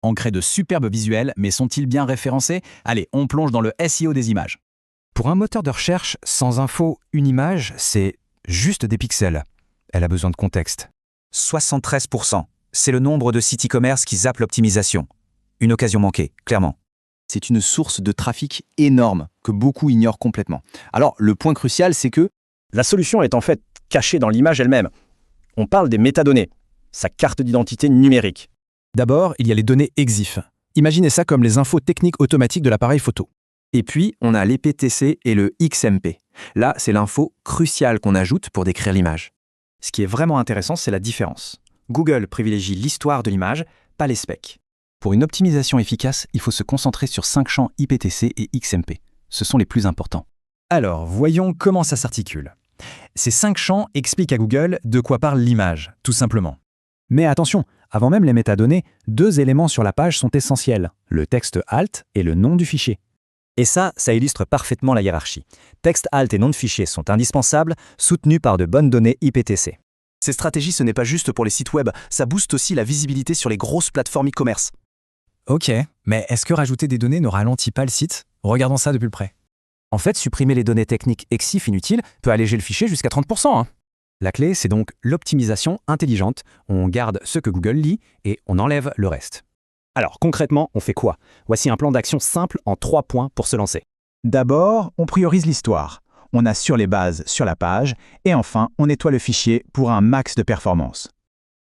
On crée de superbes visuels, mais sont-ils bien référencés? Allez, on plonge dans le SEO des images. Pour un moteur de recherche, sans info, une image, c'est juste des pixels. Elle a besoin de contexte. 73%. C'est le nombre de sites e-commerce qui zappent l'optimisation. Une occasion manquée, clairement. C'est une source de trafic énorme que beaucoup ignorent complètement. Alors, le point crucial, c'est que la solution est en fait cachée dans l'image elle-même. On parle des métadonnées, sa carte d'identité numérique. D'abord, il y a les données EXIF. Imaginez ça comme les infos techniques automatiques de l'appareil photo. Et puis, on a l'EPTC et le XMP. Là, c'est l'info cruciale qu'on ajoute pour décrire l'image. Ce qui est vraiment intéressant, c'est la différence. Google privilégie l'histoire de l'image, pas les specs. Pour une optimisation efficace, il faut se concentrer sur 5 champs IPTC et XMP. Ce sont les plus importants. Alors, voyons comment ça s'articule. Ces 5 champs expliquent à Google de quoi parle l'image, tout simplement. Mais attention, avant même les métadonnées, 2 éléments sur la page sont essentiels, le texte alt et le nom du fichier. Et ça illustre parfaitement la hiérarchie. Texte alt et nom de fichier sont indispensables, soutenus par de bonnes données IPTC. Ces stratégies, ce n'est pas juste pour les sites web, ça booste aussi la visibilité sur les grosses plateformes e-commerce. Ok, mais est-ce que rajouter des données ne ralentit pas le site? Regardons ça de plus près. En fait, supprimer les données techniques EXIF inutiles peut alléger le fichier jusqu'à 30%. La clé, c'est donc l'optimisation intelligente. On garde ce que Google lit et on enlève le reste. Alors concrètement, on fait quoi? Voici un plan d'action simple en 3 points pour se lancer. D'abord, on priorise l'histoire. On assure les bases sur la page. Et enfin, on nettoie le fichier pour un max de performance.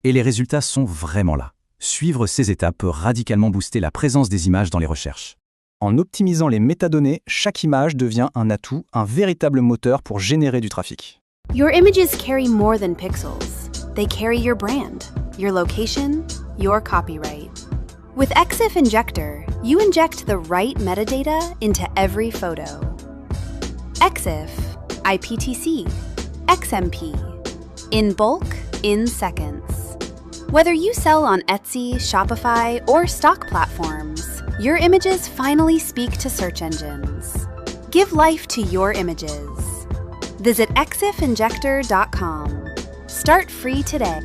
Et les résultats sont vraiment là. Suivre ces étapes peut radicalement booster la présence des images dans les recherches. En optimisant les métadonnées, chaque image devient un atout, un véritable moteur pour générer du trafic. Your images carry more than pixels. They carry your brand, your location, your copyright. With EXIF Injector, you inject the right metadata into every photo. EXIF, IPTC, XMP. In bulk, in seconds. Whether you sell on Etsy, Shopify, or stock platforms, your images finally speak to search engines. Give life to your images. Visit exifinjector.com. Start free today.